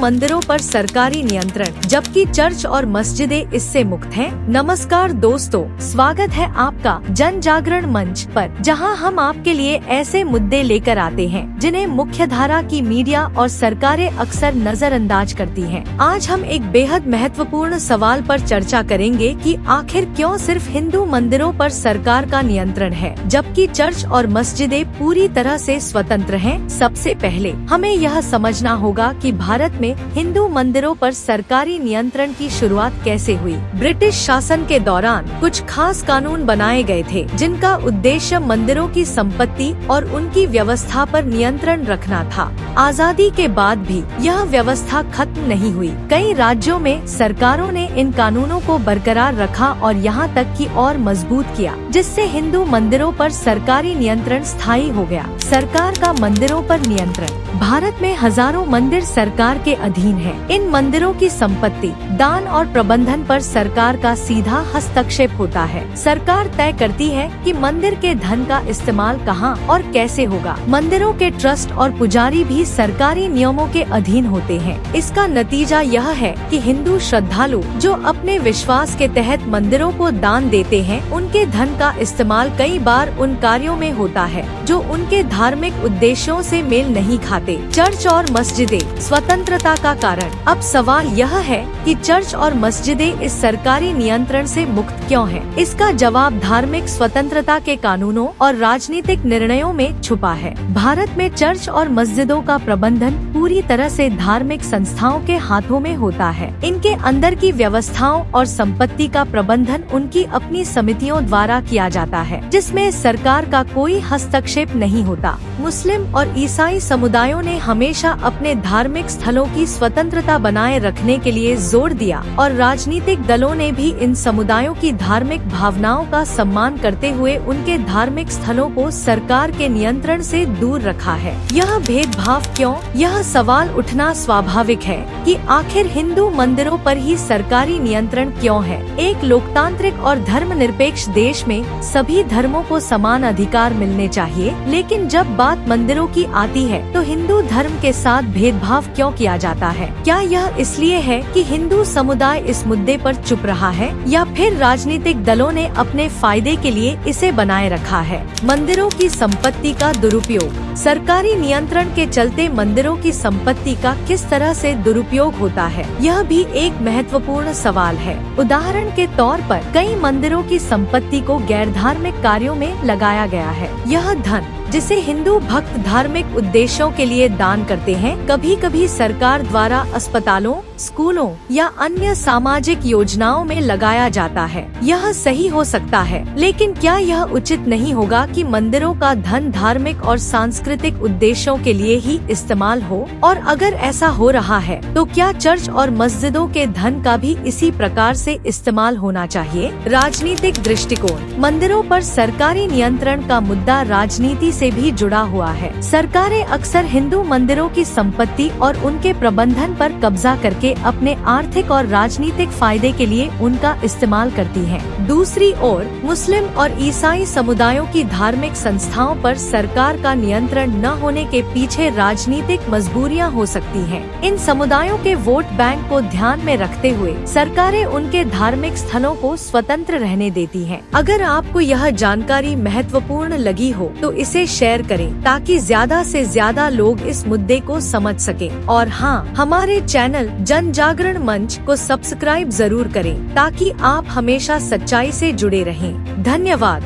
मंदिरों पर सरकारी नियंत्रण, जबकि चर्च और मस्जिदें इससे मुक्त हैं। नमस्कार दोस्तों, स्वागत है आपका जन जागरण मंच पर, जहां हम आपके लिए ऐसे मुद्दे लेकर आते हैं जिन्हें मुख्यधारा की मीडिया और सरकारें अक्सर नजरअंदाज करती हैं। आज हम एक बेहद महत्वपूर्ण सवाल पर चर्चा करेंगे कि आखिर क्यों सिर्फ हिंदू मंदिरों पर सरकार का नियंत्रण है, जबकि चर्च और मस्जिदें पूरी तरह से स्वतंत्र हैं। सबसे पहले हमें यह समझना होगा कि भारत में हिंदू मंदिरों पर सरकारी नियंत्रण की शुरुआत कैसे हुई। ब्रिटिश शासन के दौरान कुछ खास कानून बनाए गए थे, जिनका उद्देश्य मंदिरों की संपत्ति और उनकी व्यवस्था पर नियंत्रण रखना था। आजादी के बाद भी यह व्यवस्था खत्म नहीं हुई। कई राज्यों में सरकारों ने इन कानूनों को बरकरार रखा और यहाँ तक कि और मजबूत किया, जिससे हिंदू मंदिरों पर सरकारी नियंत्रण स्थायी हो गया। सरकार का मंदिरों पर नियंत्रण। भारत में हजारों मंदिर सरकार के अधीन हैं। इन मंदिरों की संपत्ति, दान और प्रबंधन पर सरकार का सीधा हस्तक्षेप होता है। सरकार तय करती है कि मंदिर के धन का इस्तेमाल कहां और कैसे होगा। मंदिरों के ट्रस्ट और पुजारी भी सरकारी नियमों के अधीन होते हैं। इसका नतीजा यह है कि हिंदू श्रद्धालु जो अपने विश्वास के तहत मंदिरों को दान देते हैं, उनके धन का इस्तेमाल कई बार उन कार्यों में होता है जो उनके धार्मिक उद्देश्यों से मेल नहीं खाते। चर्च और मस्जिदें स्वतंत्रता का कारण। अब सवाल यह है कि चर्च और मस्जिदें इस सरकारी नियंत्रण से मुक्त क्यों हैं? इसका जवाब धार्मिक स्वतंत्रता के कानूनों और राजनीतिक निर्णयों में छुपा है। भारत में चर्च और मस्जिदों का प्रबंधन पूरी तरह से धार्मिक संस्थाओं के हाथों में होता है। इनके अंदर की व्यवस्थाओं और संपत्ति का प्रबंधन उनकी अपनी समितियों द्वारा किया जाता है, जिसमें सरकार का कोई हस्तक्षेप नहीं होता। मुस्लिम और ईसाई समुदायों ने हमेशा अपने धार्मिक स्थलों की स्वतंत्रता बनाए रखने के लिए जोर दिया और राजनीतिक दलों ने भी इन समुदायों की धार्मिक भावनाओं का सम्मान करते हुए उनके धार्मिक स्थलों को सरकार के नियंत्रण से दूर रखा है। यह भेदभाव क्यों? यह सवाल उठना स्वाभाविक है कि आखिर हिंदू मंदिरों पर ही सरकारी नियंत्रण क्यों है? एक लोकतांत्रिक और धर्मनिरपेक्ष देश में सभी धर्मों को समान अधिकार मिलने चाहिए, लेकिन जब बात मंदिरों की आती है तो हिंदू धर्म के साथ भेदभाव क्यों किया जाता है? क्या यह इसलिए है कि हिंदू समुदाय इस मुद्दे पर चुप रहा है, या फिर राजनीतिक दलों ने अपने फायदे के लिए इसे बनाए रखा है? मंदिरों की संपत्ति का दुरुपयोग। सरकारी नियंत्रण के चलते मंदिरों की संपत्ति का किस तरह से दुरुपयोग होता है, यह भी एक महत्वपूर्ण सवाल है। उदाहरण के तौर पर कई मंदिरों की संपत्ति को गैर धार्मिक कार्यों में लगाया गया है। यह धन, जिसे हिंदू भक्त धार्मिक उद्देश्यों के लिए दान करते हैं, कभी कभी सरकार द्वारा अस्पतालों, स्कूलों या अन्य सामाजिक योजनाओं में लगाया जाता है। यह सही हो सकता है, लेकिन क्या यह उचित नहीं होगा कि मंदिरों का धन धार्मिक और सांस्कृतिक उद्देश्यों के लिए ही इस्तेमाल हो? और अगर ऐसा हो रहा है, तो क्या चर्च और मस्जिदों के धन का भी इसी प्रकार से इस्तेमाल होना चाहिए? राजनीतिक दृष्टिकोण। मंदिरों पर सरकारी नियंत्रण का मुद्दा राजनीति से भी जुड़ा हुआ है। सरकारें अक्सर हिंदू मंदिरों की संपत्ति और उनके प्रबंधन पर कब्जा करके अपने आर्थिक और राजनीतिक फायदे के लिए उनका इस्तेमाल करती हैं। दूसरी ओर मुस्लिम और ईसाई समुदायों की धार्मिक संस्थाओं पर सरकार का नियंत्रण न होने के पीछे राजनीतिक मजबूरियां हो सकती हैं। इन समुदायों के वोट बैंक को ध्यान में रखते हुए सरकारें उनके धार्मिक स्थलों को स्वतंत्र रहने देती हैं। अगर आपको यह जानकारी महत्वपूर्ण लगी हो तो इसे शेयर करें, ताकि ज्यादा से ज्यादा लोग इस मुद्दे को समझ सकें। और हाँ, हमारे चैनल जन जागरण मंच को सब्सक्राइब जरूर करें, ताकि आप हमेशा सच्चाई से जुड़े रहें। धन्यवाद।